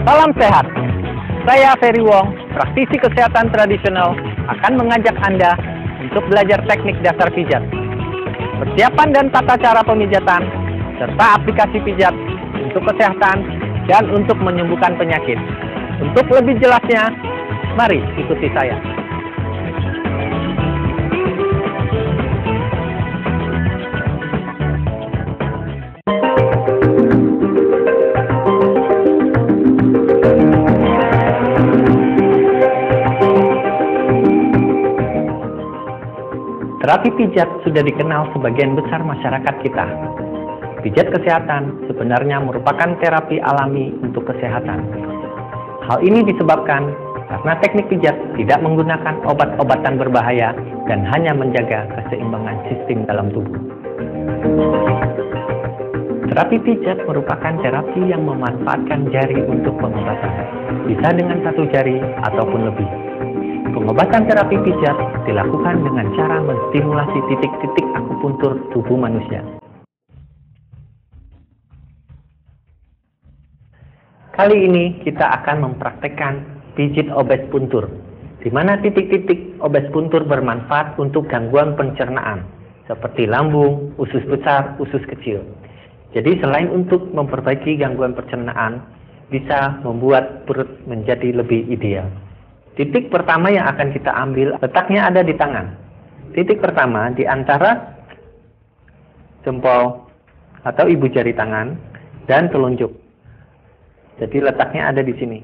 Salam sehat, saya Ferry Wong, praktisi kesehatan tradisional, akan mengajak Anda untuk belajar teknik dasar pijat, persiapan dan tata cara pemijatan, serta aplikasi pijat untuk kesehatan dan untuk menyembuhkan penyakit. Untuk lebih jelasnya, mari ikuti saya. Terapi pijat sudah dikenal sebagian besar masyarakat kita. Pijat kesehatan sebenarnya merupakan terapi alami untuk kesehatan. Hal ini disebabkan karena teknik pijat tidak menggunakan obat-obatan berbahaya dan hanya menjaga keseimbangan sistem dalam tubuh. Terapi pijat merupakan terapi yang memanfaatkan jari untuk pengobatan, bisa dengan satu jari ataupun lebih. Pengobatan terapi pijat dilakukan dengan cara menstimulasi titik-titik akupuntur tubuh manusia. Kali ini kita akan mempraktekkan pijit obes puntur, di mana titik-titik obes puntur bermanfaat untuk gangguan pencernaan, seperti lambung, usus besar, usus kecil. Jadi selain untuk memperbaiki gangguan pencernaan, bisa membuat perut menjadi lebih ideal. Titik pertama yang akan kita ambil, letaknya ada di tangan. Titik pertama di antara jempol atau ibu jari tangan dan telunjuk. Jadi letaknya ada di sini.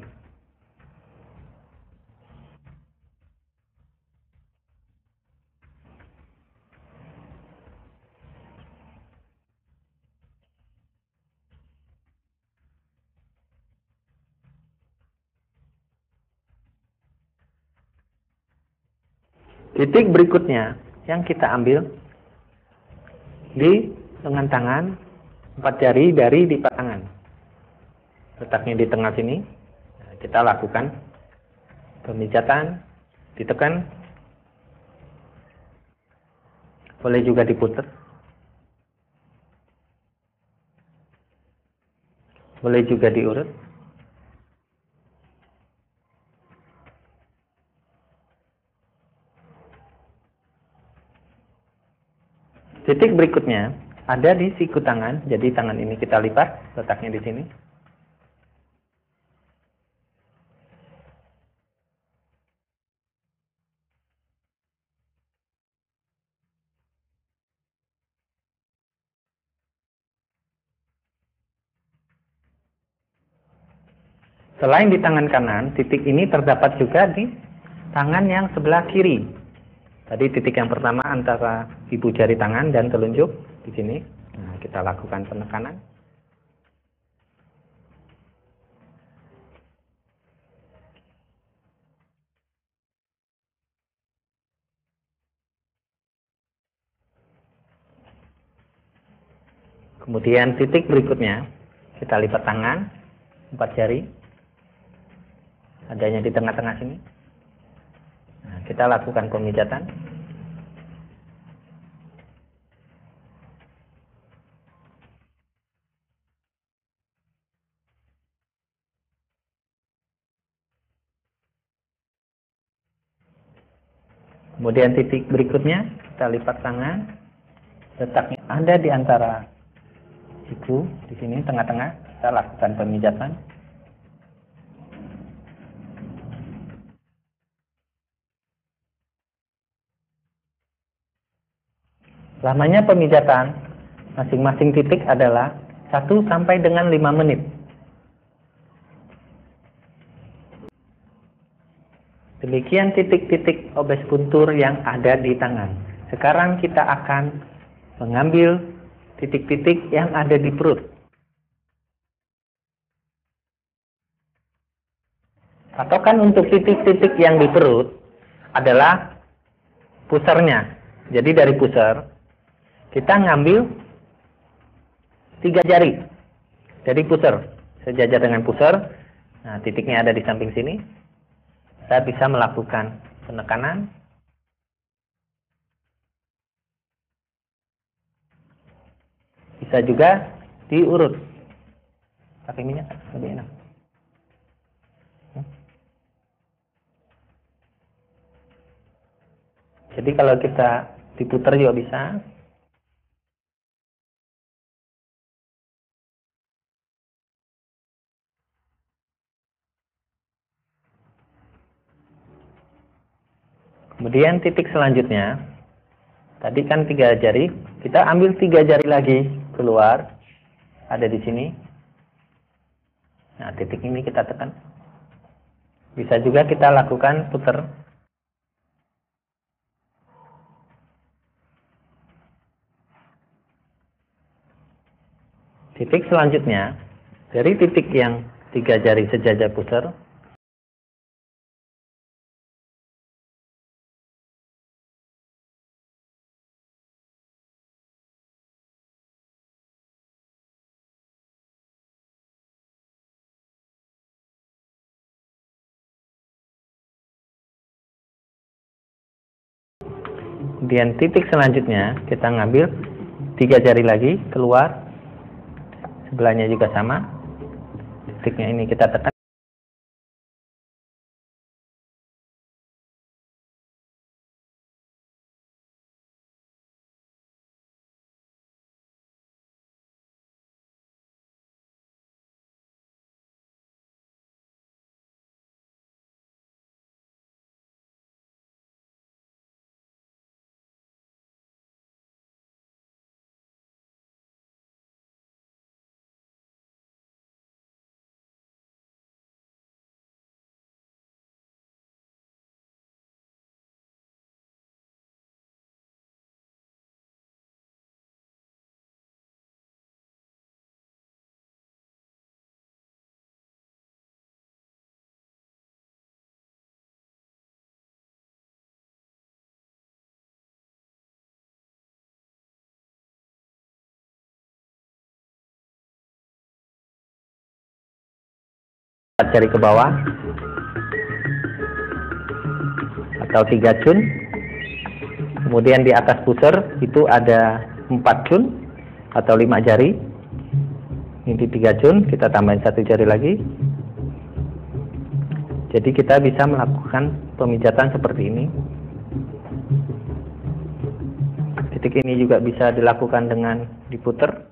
Titik berikutnya yang kita ambil di lengan tangan, 4 jari dari lipat tangan. Letaknya di tengah sini. Kita lakukan pemijatan, ditekan, boleh juga diputar, boleh juga diurut. Titik berikutnya ada di siku tangan, jadi tangan ini kita lipat, letaknya di sini. Selain di tangan kanan, titik ini terdapat juga di tangan yang sebelah kiri. Tadi titik yang pertama antara ibu jari tangan dan telunjuk di sini. Nah, kita lakukan penekanan. Kemudian titik berikutnya kita lipat tangan, 4 jari, adanya di tengah-tengah sini. Nah, kita lakukan pemijatan. Kemudian titik berikutnya kita lipat tangan, letaknya ada di antara siku di sini tengah-tengah. Kita lakukan pemijatan. Lamanya pemijatan masing-masing titik adalah 1 sampai dengan 5 menit. Demikian titik-titik obes puntur yang ada di tangan. Sekarang kita akan mengambil titik-titik yang ada di perut. Patokan untuk titik-titik yang di perut adalah pusernya. Jadi dari puser, kita ngambil 3 jari. Jadi puser, sejajar dengan puser. Nah, titiknya ada di samping sini. Saya bisa melakukan penekanan. Bisa juga diurut. Pakai minyak lebih enak. Jadi kalau kita diputar juga bisa. Kemudian titik selanjutnya, tadi kan 3 jari, kita ambil 3 jari lagi keluar, ada di sini. Nah, titik ini kita tekan. Bisa juga kita lakukan putar. Titik selanjutnya, dari titik yang 3 jari sejajar putar, kemudian titik selanjutnya kita ngambil 3 jari lagi keluar, sebelahnya juga sama, titiknya ini kita tekan. Jari ke bawah atau 3 cun. Kemudian di atas puser itu ada 4 cun atau 5 jari. Ini 3 cun, kita tambahin 1 jari lagi. Jadi kita bisa melakukan pemijatan seperti ini. Titik ini juga bisa dilakukan dengan diputer.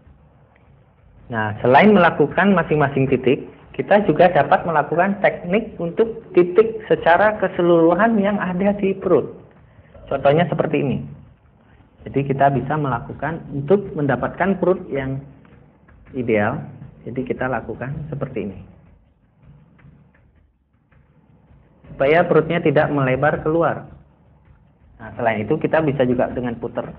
Nah, selain melakukan masing-masing titik, kita juga dapat melakukan teknik untuk titik secara keseluruhan yang ada di perut. Contohnya seperti ini. Jadi kita bisa melakukan untuk mendapatkan perut yang ideal. Jadi kita lakukan seperti ini. Supaya perutnya tidak melebar keluar. Nah, selain itu kita bisa juga dengan puter.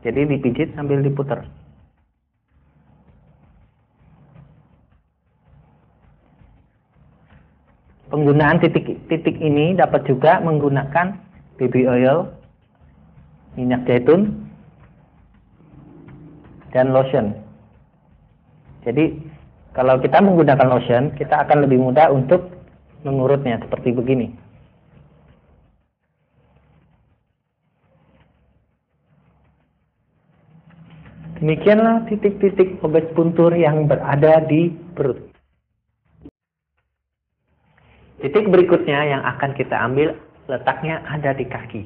Jadi dipijit sambil diputer. Penggunaan titik-titik ini dapat juga menggunakan baby oil, minyak zaitun, dan lotion. Jadi kalau kita menggunakan lotion, kita akan lebih mudah untuk mengurutnya seperti begini. Demikianlah titik-titik obes puntur yang berada di perut. Titik berikutnya yang akan kita ambil letaknya ada di kaki.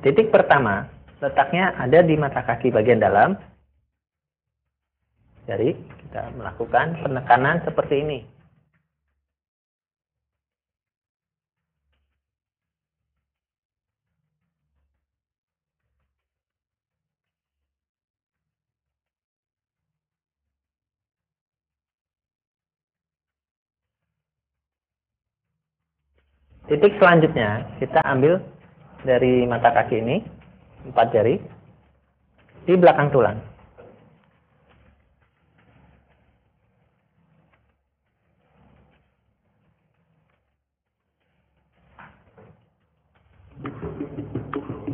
Titik pertama letaknya ada di mata kaki bagian dalam. Jadi kita melakukan penekanan seperti ini. Titik selanjutnya kita ambil dari mata kaki ini, 4 jari, di belakang tulang.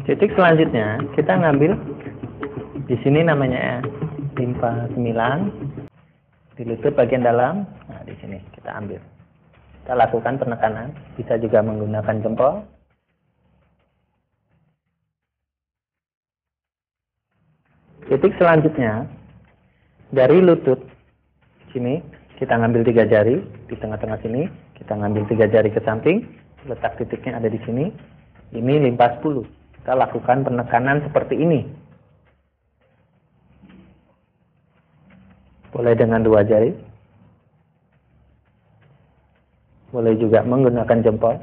Titik selanjutnya kita ngambil di sini namanya limpa 9 di lutut bagian dalam. Nah, di sini kita ambil. Kita lakukan penekanan, bisa juga menggunakan jempol. Titik selanjutnya dari lutut sini kita ngambil 3 jari di tengah-tengah sini, kita ngambil 3 jari ke samping, letak titiknya ada di sini. Ini limpa 10. Kita lakukan penekanan seperti ini. Boleh dengan 2 jari. Boleh juga menggunakan jempol.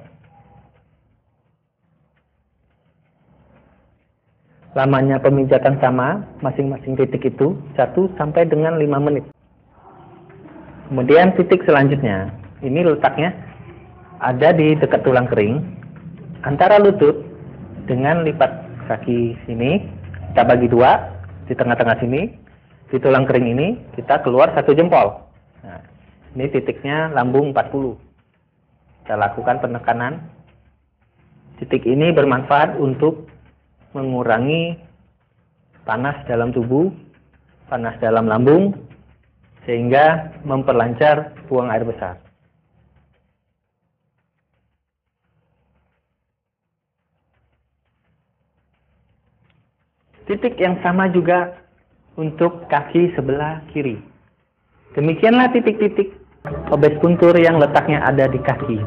Lamanya pemijatan sama, masing-masing titik itu 1 sampai dengan 5 menit. Kemudian titik selanjutnya, ini letaknya ada di dekat tulang kering, antara lutut dengan lipat kaki sini, kita bagi 2, di tengah-tengah sini, di tulang kering ini, kita keluar 1 jempol. Nah, ini titiknya lambung 40. Kita lakukan penekanan. Titik ini bermanfaat untuk mengurangi panas dalam tubuh, panas dalam lambung, sehingga memperlancar buang air besar. Titik yang sama juga untuk kaki sebelah kiri. Demikianlah titik-titik obes puntur yang letaknya ada di kaki.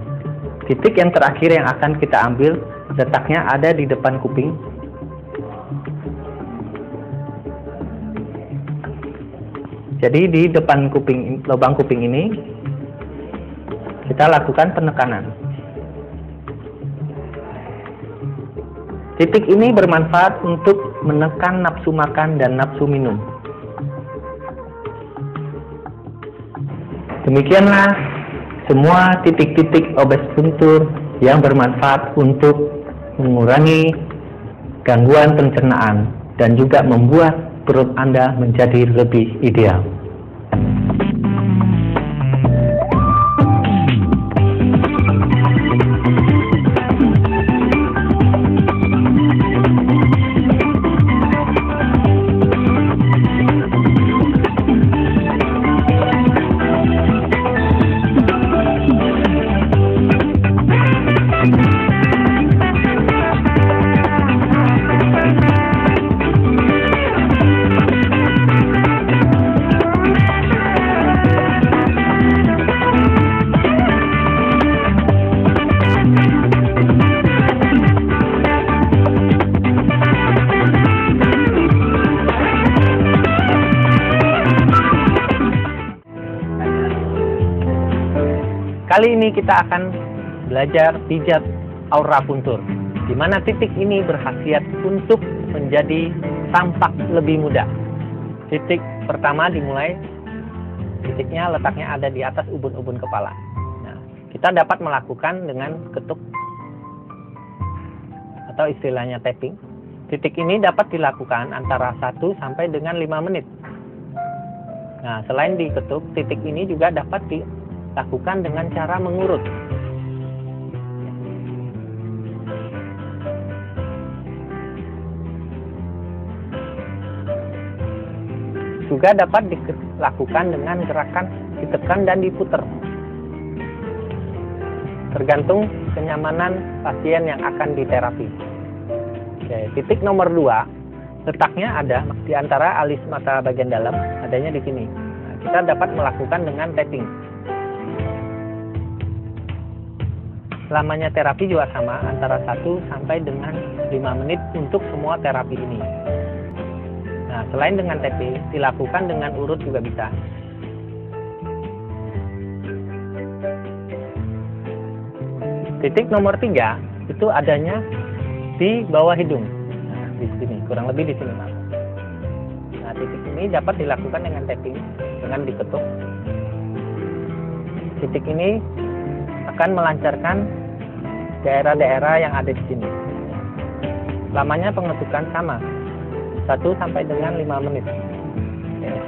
Titik yang terakhir yang akan kita ambil letaknya ada di depan kuping. Jadi di depan kuping, lubang kuping ini kita lakukan penekanan. Titik ini bermanfaat untuk menekan nafsu makan dan nafsu minum. Demikianlah semua titik-titik obes puntur yang bermanfaat untuk mengurangi gangguan pencernaan dan juga membuat perut Anda menjadi lebih ideal. Kali ini kita akan belajar pijat aura puntur, di mana titik ini berkhasiat untuk menjadi tampak lebih muda. Titik pertama dimulai, titiknya letaknya ada di atas ubun-ubun kepala. Nah, kita dapat melakukan dengan ketuk atau istilahnya tapping. Titik ini dapat dilakukan antara 1 sampai dengan 5 menit. Nah, selain diketuk, titik ini juga dapat dilakukan dengan cara mengurut. Juga dapat dilakukan dengan gerakan ditekan dan diputer. Tergantung kenyamanan pasien yang akan diterapi. Oke, titik nomor 2, letaknya ada di antara alis mata bagian dalam, adanya di sini. Nah, kita dapat melakukan dengan tapping. Lamanya terapi juga sama, antara 1 sampai dengan 5 menit untuk semua terapi ini. Nah, selain dengan tapping, dilakukan dengan urut juga bisa. Titik nomor 3 itu adanya di bawah hidung. Nah, di sini, kurang lebih di sini, Mas. Nah, titik ini dapat dilakukan dengan tapping, dengan diketuk. Titik ini akan melancarkan daerah-daerah yang ada di sini. Lamanya pengetukan sama, 1 sampai dengan 5 menit.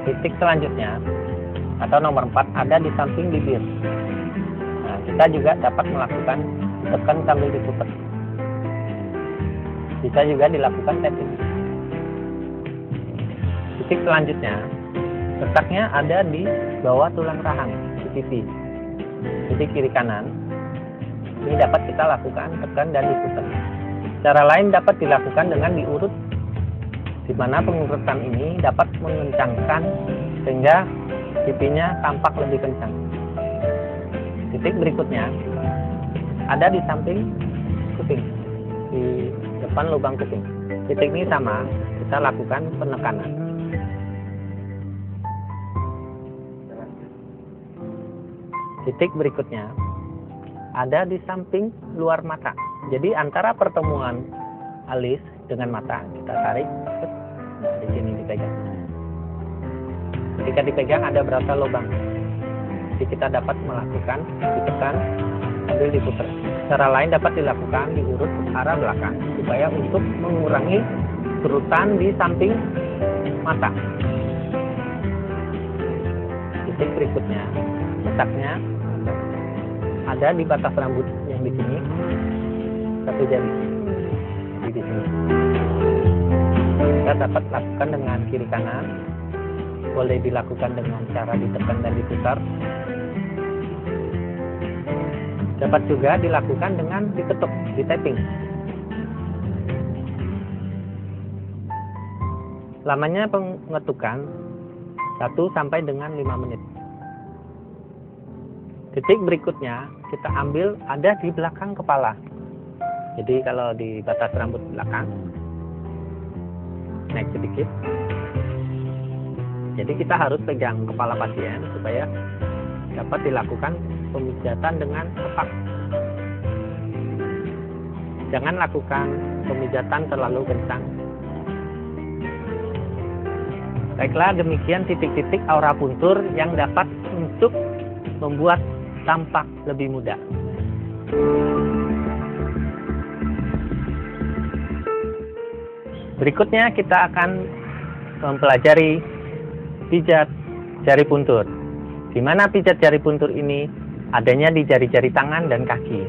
Titik selanjutnya atau nomor 4 ada di samping bibir. Nah, kita juga dapat melakukan tekan sambil diputar. Bisa juga dilakukan tapping. Titik selanjutnya letaknya ada di bawah tulang rahang, di pipi. Titik kiri kanan. Ini dapat kita lakukan tekan dan diputar. Cara lain dapat dilakukan dengan diurut, di mana pengurutan ini dapat mengencangkan sehingga pipinya tampak lebih kencang. Titik berikutnya ada di samping kuping, di depan lubang kuping. Titik ini sama, kita lakukan penekanan. Titik berikutnya ada di samping luar mata. Jadi antara pertemuan alis dengan mata kita tarik, nah, di sini dipegang. Ketika dipegang ada berapa lubang. Jadi kita dapat melakukan ditekan sambil diputar. Cara lain dapat dilakukan diurut ke arah belakang supaya untuk mengurangi kerutan di samping mata. Titik berikutnya letaknya ada di batas rambut yang di sini, 1 jari di sini. Kita dapat lakukan dengan kiri kanan, boleh dilakukan dengan cara ditekan dan diputar. Dapat juga dilakukan dengan diketuk, di tapping. Lamanya pengetukan 1 sampai dengan 5 menit. Titik berikutnya kita ambil ada di belakang kepala. Jadi kalau di batas rambut belakang, naik sedikit. Jadi kita harus pegang kepala pasien supaya dapat dilakukan pemijatan dengan tepat. Jangan lakukan pemijatan terlalu kencang. Baiklah, demikian titik-titik aura puntur yang dapat untuk membuat tampak lebih muda. Berikutnya kita akan mempelajari pijat jari puntur. Di mana pijat jari puntur ini adanya di jari-jari tangan dan kaki.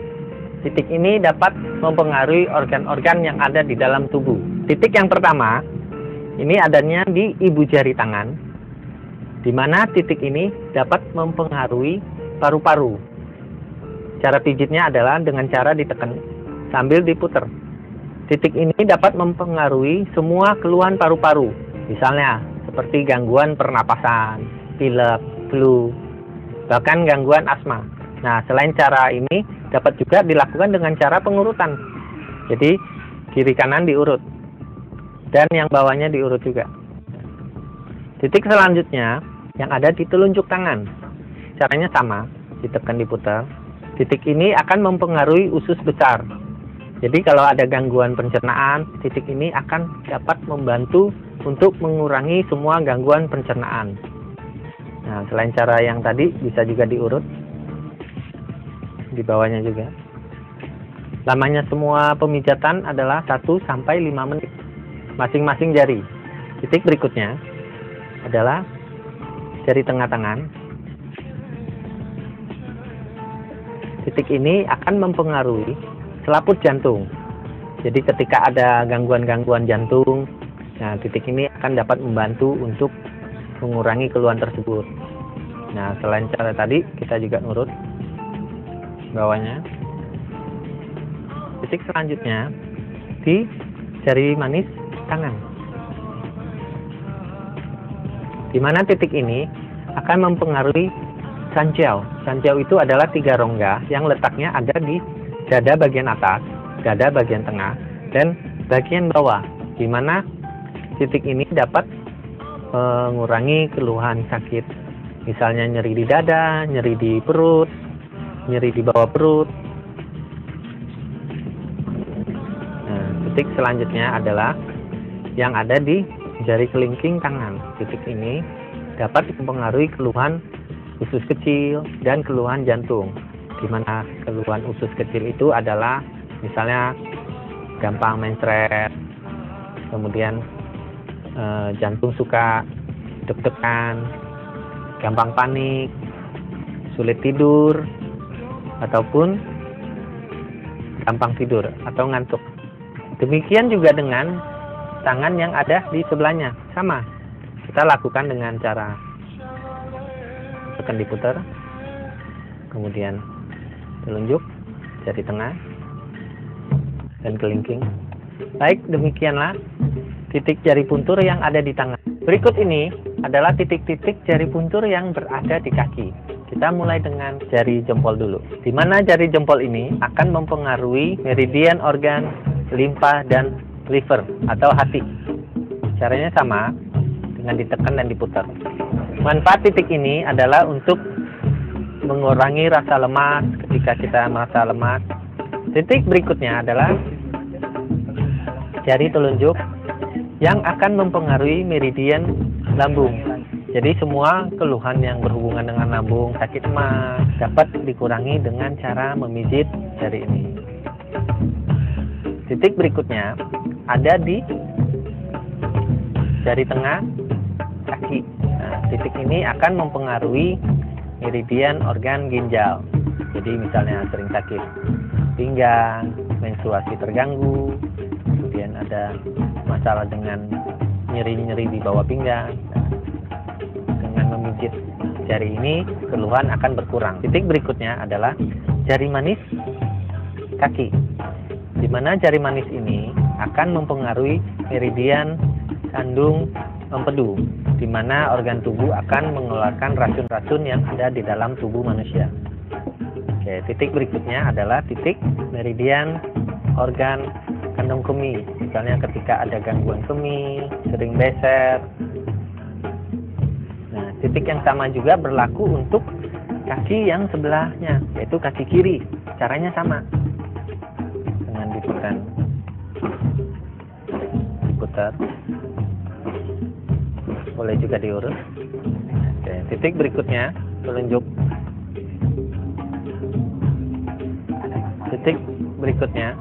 Titik ini dapat mempengaruhi organ-organ yang ada di dalam tubuh. Titik yang pertama ini adanya di ibu jari tangan, di mana titik ini dapat mempengaruhi paru-paru. Cara pijitnya adalah dengan cara ditekan sambil diputar. Titik ini dapat mempengaruhi semua keluhan paru-paru, misalnya seperti gangguan pernapasan, pilek, flu, bahkan gangguan asma. Nah, selain cara ini dapat juga dilakukan dengan cara pengurutan. Jadi kiri kanan diurut dan yang bawahnya diurut juga. Titik selanjutnya yang ada di telunjuk tangan. Caranya sama, ditekan diputar. Titik ini akan mempengaruhi usus besar. Jadi kalau ada gangguan pencernaan, titik ini akan dapat membantu untuk mengurangi semua gangguan pencernaan. Nah, selain cara yang tadi bisa juga diurut. Di bawahnya juga. Lamanya semua pemijatan adalah 1 sampai 5 menit. Masing-masing jari. Titik berikutnya adalah jari tengah tangan. Titik ini akan mempengaruhi selaput jantung. Jadi ketika ada gangguan-gangguan jantung, nah titik ini akan dapat membantu untuk mengurangi keluhan tersebut. Nah, selain cara tadi, kita juga nurut bawahnya. Titik selanjutnya di jari manis tangan. Di mana titik ini akan mempengaruhi sanjiao. Sanjiao itu adalah 3 rongga yang letaknya ada di dada bagian atas, dada bagian tengah, dan bagian bawah. Di mana titik ini dapat mengurangi keluhan sakit. Misalnya nyeri di dada, nyeri di perut, nyeri di bawah perut. Nah, titik selanjutnya adalah yang ada di jari kelingking tangan. Titik ini dapat mempengaruhi keluhan usus kecil dan keluhan jantung. Di mana keluhan usus kecil itu adalah Misalnya gampang mencret, kemudian jantung suka deg-degan, gampang panik, sulit tidur, ataupun gampang tidur atau ngantuk. Demikian juga dengan tangan yang ada di sebelahnya, sama. Kita lakukan dengan cara tekan diputar, kemudian telunjuk, jari tengah, dan kelingking. Baik, demikianlah titik jari puntur yang ada di tangan. Berikut ini adalah titik-titik jari puntur yang berada di kaki. Kita mulai dengan jari jempol dulu. Di mana jari jempol ini akan mempengaruhi meridian organ limpa dan liver atau hati. Caranya sama dengan ditekan dan diputar. Manfaat titik ini adalah untuk mengurangi rasa lemas ketika kita merasa lemas. Titik berikutnya adalah jari telunjuk yang akan mempengaruhi meridian lambung. Jadi semua keluhan yang berhubungan dengan lambung, sakit emas dapat dikurangi dengan cara memijit jari ini. Titik berikutnya ada di jari tengah kaki. Nah, titik ini akan mempengaruhi meridian organ ginjal. Jadi misalnya sering sakit pinggang, menstruasi terganggu, kemudian ada masalah dengan nyeri-nyeri di bawah pinggang. Dengan memijit jari ini, keluhan akan berkurang. Titik berikutnya adalah jari manis kaki, di mana jari manis ini akan mempengaruhi meridian sandung empedu, di mana organ tubuh akan mengeluarkan racun-racun yang ada di dalam tubuh manusia. Oke, titik berikutnya adalah titik meridian organ kandung kemih. Misalnya ketika ada gangguan kemih, sering beser. Nah, titik yang sama juga berlaku untuk kaki yang sebelahnya, yaitu kaki kiri. Caranya sama. Dengan diputar. Boleh juga diurut. Oke, titik berikutnya telunjuk. Titik berikutnya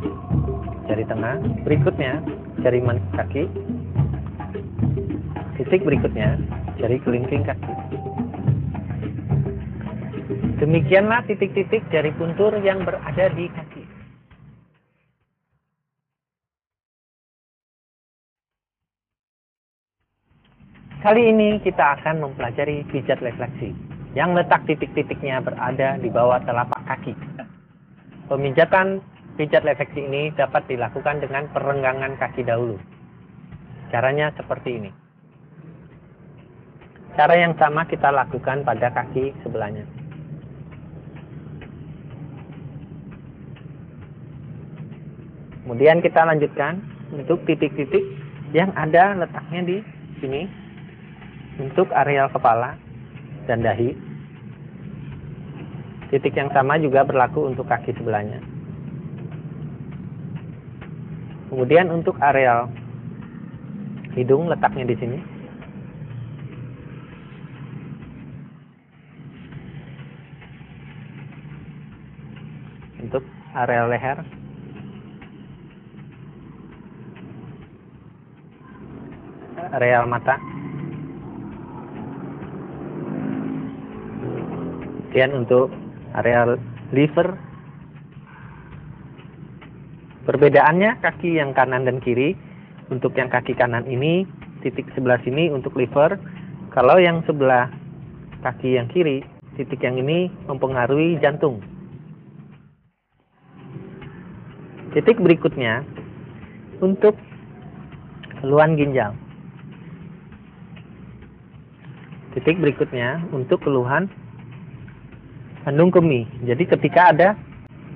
jari tengah, berikutnya jari manis kaki, titik berikutnya jari kelingking kaki. Demikianlah titik-titik jari puntur yang berada di kaki. Kali ini kita akan mempelajari pijat refleksi yang letak titik-titiknya berada di bawah telapak kaki. Pemijatan pijat refleksi ini dapat dilakukan dengan perenggangan kaki dahulu. Caranya seperti ini. Cara yang sama kita lakukan pada kaki sebelahnya. Kemudian kita lanjutkan untuk titik-titik yang ada letaknya di sini untuk areal kepala dan dahi. Titik yang sama juga berlaku untuk kaki sebelahnya. Kemudian untuk areal hidung letaknya di sini. Untuk areal leher. Areal mata. Kemudian untuk areal liver. Perbedaannya kaki yang kanan dan kiri. Untuk yang kaki kanan ini titik sebelah sini untuk liver. Kalau yang sebelah kaki yang kiri, titik yang ini mempengaruhi jantung. Titik berikutnya untuk keluhan ginjal. Titik berikutnya untuk keluhan kandung kemih. Jadi ketika ada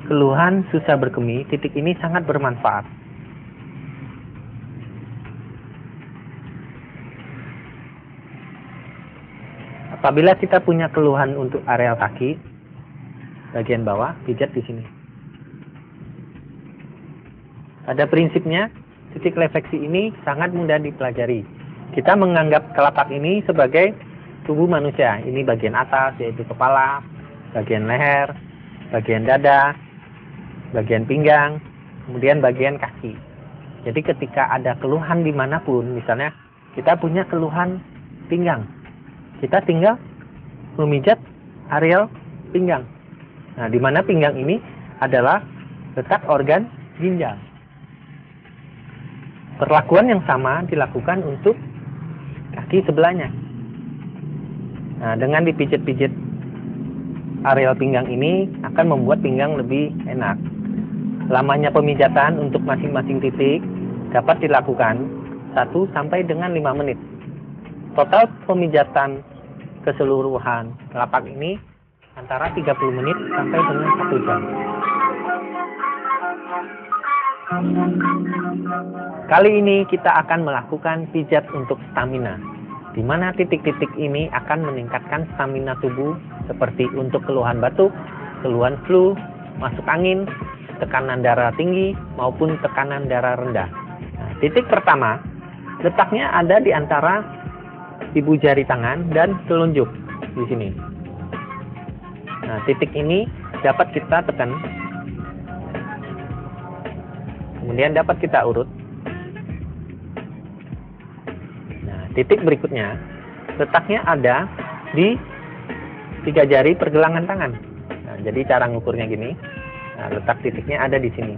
keluhan susah berkemih, titik ini sangat bermanfaat. Apabila kita punya keluhan untuk areal kaki, bagian bawah, pijat di sini. Pada prinsipnya, titik refleksi ini sangat mudah dipelajari. Kita menganggap telapak ini sebagai tubuh manusia. Ini bagian atas, yaitu kepala, bagian leher, bagian dada, bagian pinggang, kemudian bagian kaki. Jadi ketika ada keluhan dimanapun, misalnya kita punya keluhan pinggang, kita tinggal memijat areal pinggang. Nah, di mana pinggang ini adalah letak organ ginjal. Perlakuan yang sama dilakukan untuk kaki sebelahnya. Nah, dengan dipijit-pijit areal pinggang ini akan membuat pinggang lebih enak. Lamanya pemijatan untuk masing-masing titik dapat dilakukan 1 sampai dengan 5 menit. Total pemijatan keseluruhan telapak ini antara 30 menit sampai dengan 1 jam. Kali ini kita akan melakukan pijat untuk stamina, di mana titik-titik ini akan meningkatkan stamina tubuh seperti untuk keluhan batuk, keluhan flu, masuk angin, tekanan darah tinggi maupun tekanan darah rendah. Nah, titik pertama letaknya ada di antara ibu jari tangan dan telunjuk di sini. Nah, titik ini dapat kita tekan, kemudian dapat kita urut. Nah, titik berikutnya letaknya ada di 3 jari pergelangan tangan. Nah, jadi cara ngukurnya gini. Nah, letak titiknya ada di sini.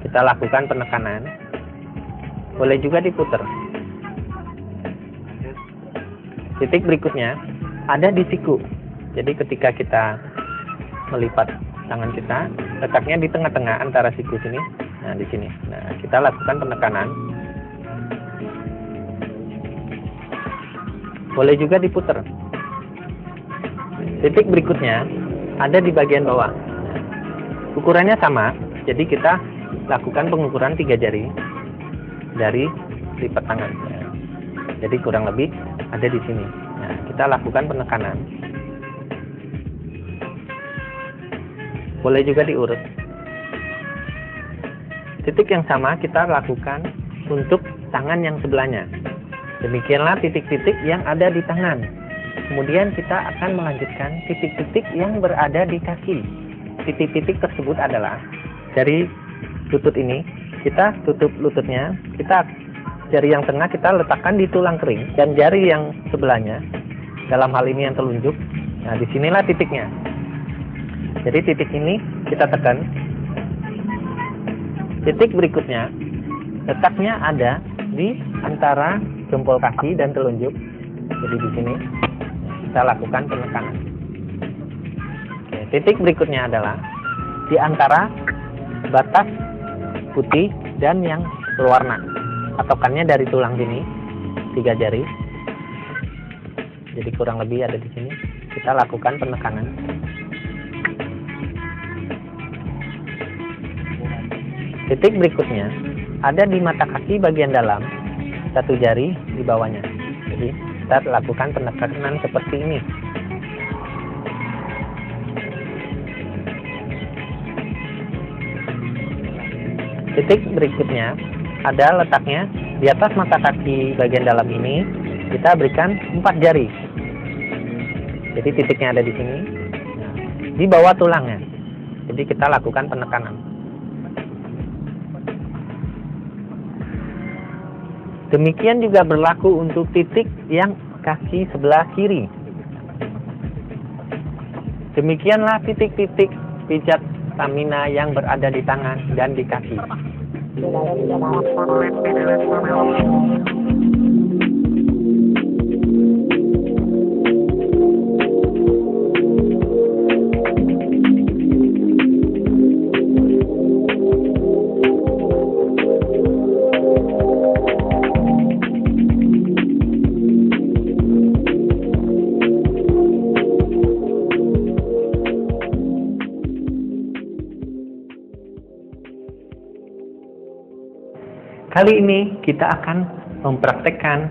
Kita lakukan penekanan. Boleh juga diputar. Titik berikutnya ada di siku. Jadi ketika kita melipat tangan kita, letaknya di tengah-tengah antara siku sini. Nah, di sini. Nah, kita lakukan penekanan. Boleh juga diputar. Titik berikutnya ada di bagian bawah. Ukurannya sama, jadi kita lakukan pengukuran 3 jari dari lipat tangan. Jadi kurang lebih ada di sini. Nah, kita lakukan penekanan. Boleh juga diurut. Titik yang sama kita lakukan untuk tangan yang sebelahnya. Demikianlah titik-titik yang ada di tangan. Kemudian kita akan melanjutkan titik-titik yang berada di kaki. Titik-titik tersebut adalah dari lutut ini, kita tutup lututnya, kita jari yang tengah kita letakkan di tulang kering, dan jari yang sebelahnya, dalam hal ini yang telunjuk, nah disinilah titiknya. Jadi titik ini kita tekan. Titik berikutnya letaknya ada di antara jempol kaki dan telunjuk. Jadi di sini kita lakukan penekanan. Titik berikutnya adalah di antara batas putih dan yang berwarna. Patokannya dari tulang sini, 3 jari. Jadi kurang lebih ada di sini. Kita lakukan penekanan. Titik berikutnya ada di mata kaki bagian dalam, 1 jari di bawahnya. Jadi kita lakukan penekanan seperti ini. Titik berikutnya ada letaknya di atas mata kaki bagian dalam ini, kita berikan 4 jari. Jadi titiknya ada di sini, di bawah tulangnya. Jadi kita lakukan penekanan. Demikian juga berlaku untuk titik yang kaki sebelah kiri. Demikianlah titik-titik pijat stamina yang berada di tangan dan di kaki. Kali ini kita akan mempraktekkan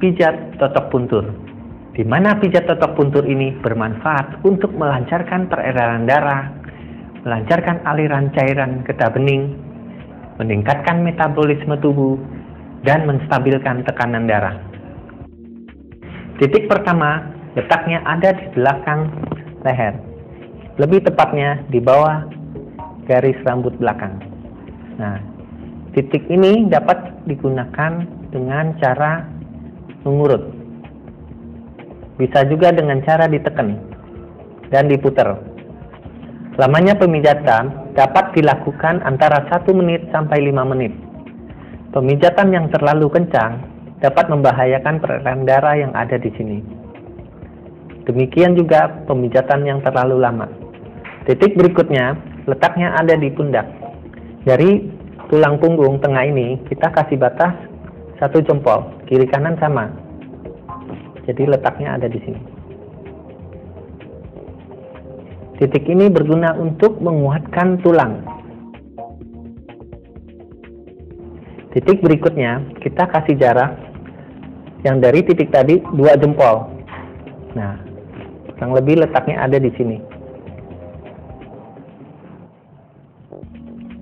pijat totok puntur, di mana pijat totok puntur ini bermanfaat untuk melancarkan peredaran darah, melancarkan aliran cairan getah bening, meningkatkan metabolisme tubuh, dan menstabilkan tekanan darah. Titik pertama letaknya ada di belakang leher, lebih tepatnya di bawah garis rambut belakang. Nah, titik ini dapat digunakan dengan cara mengurut. Bisa juga dengan cara ditekan dan diputar. Lamanya pemijatan dapat dilakukan antara 1 menit sampai 5 menit. Pemijatan yang terlalu kencang dapat membahayakan peredaran darah yang ada di sini. Demikian juga pemijatan yang terlalu lama. Titik berikutnya letaknya ada di pundak. Dari tulang punggung tengah ini kita kasih batas 1 jempol, kiri kanan sama. Jadi letaknya ada di sini. Titik ini berguna untuk menguatkan tulang. Titik berikutnya kita kasih jarak yang dari titik tadi 2 jempol. Nah, kurang lebih letaknya ada di sini.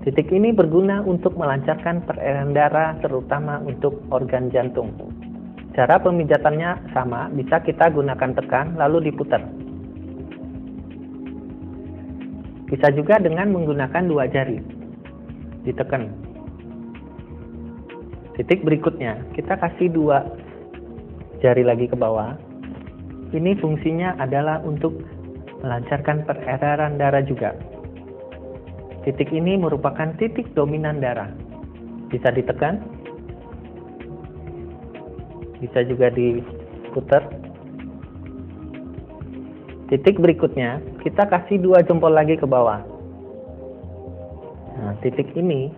Titik ini berguna untuk melancarkan peredaran darah, terutama untuk organ jantung. Cara pemijatannya sama, bisa kita gunakan tekan lalu diputar. Bisa juga dengan menggunakan 2 jari, ditekan. Titik berikutnya, kita kasih 2 jari lagi ke bawah. Ini fungsinya adalah untuk melancarkan peredaran darah juga. Titik ini merupakan titik dominan darah. Bisa ditekan, bisa juga diputar. Titik berikutnya, kita kasih 2 jempol lagi ke bawah. Nah, titik ini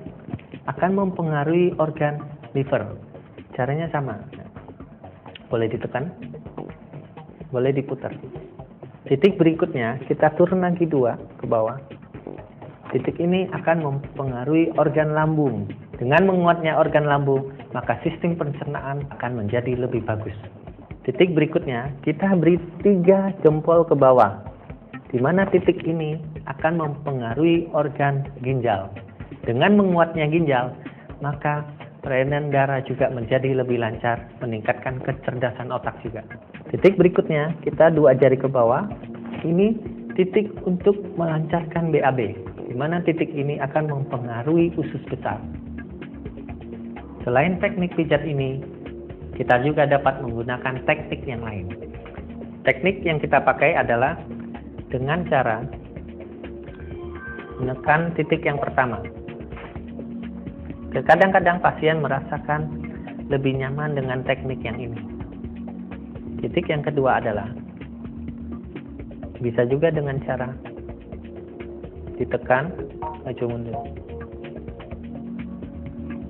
akan mempengaruhi organ liver. Caranya sama. Boleh ditekan, boleh diputar. Titik berikutnya, kita turun lagi 2 ke bawah. Titik ini akan mempengaruhi organ lambung. Dengan menguatnya organ lambung, maka sistem pencernaan akan menjadi lebih bagus. Titik berikutnya, kita beri 3 jempol ke bawah, di mana titik ini akan mempengaruhi organ ginjal. Dengan menguatnya ginjal, maka peredaran darah juga menjadi lebih lancar, meningkatkan kecerdasan otak juga. Titik berikutnya, kita 2 jari ke bawah. Ini titik untuk melancarkan BAB, di mana titik ini akan mempengaruhi usus besar. Selain teknik pijat ini, kita juga dapat menggunakan teknik yang lain. Teknik yang kita pakai adalah dengan cara menekan titik yang pertama. Kadang-kadang pasien merasakan lebih nyaman dengan teknik yang ini. Titik yang kedua adalah bisa juga dengan cara ditekan maju mundur.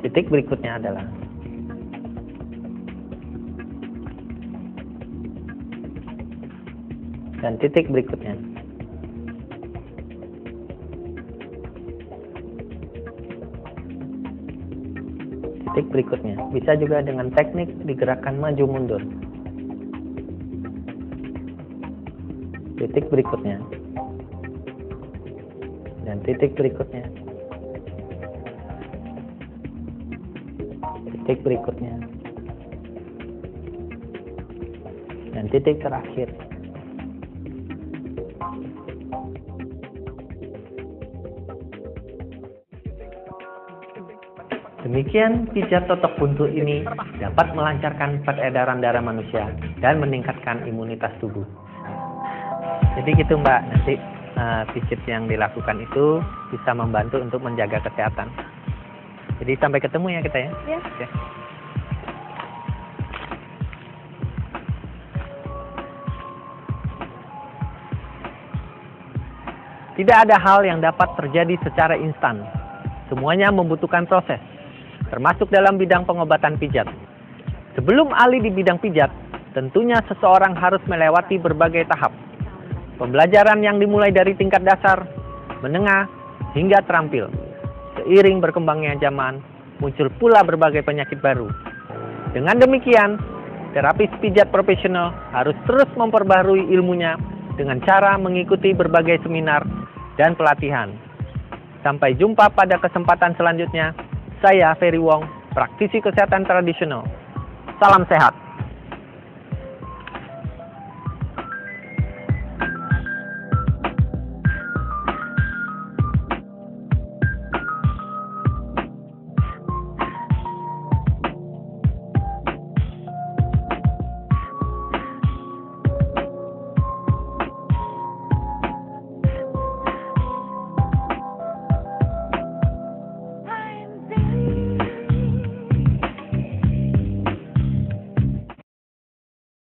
Titik berikutnya adalah dan titik berikutnya. Titik berikutnya bisa juga dengan teknik digerakkan maju mundur. Titik berikutnya dan titik berikutnya. Titik berikutnya dan titik terakhir. Demikian pijat totok buntut ini dapat melancarkan peredaran darah manusia dan meningkatkan imunitas tubuh. Jadi gitu Mbak, nanti pijat yang dilakukan itu bisa membantu untuk menjaga kesehatan. Jadi sampai ketemu ya kita ya. Ya. Oke. Tidak ada hal yang dapat terjadi secara instan. Semuanya membutuhkan proses, termasuk dalam bidang pengobatan pijat. Sebelum ahli di bidang pijat, tentunya seseorang harus melewati berbagai tahap. Pembelajaran yang dimulai dari tingkat dasar, menengah, hingga terampil. Seiring berkembangnya zaman, muncul pula berbagai penyakit baru. Dengan demikian, terapis pijat profesional harus terus memperbaharui ilmunya dengan cara mengikuti berbagai seminar dan pelatihan. Sampai jumpa pada kesempatan selanjutnya. Saya Ferry Wong, praktisi kesehatan tradisional. Salam sehat.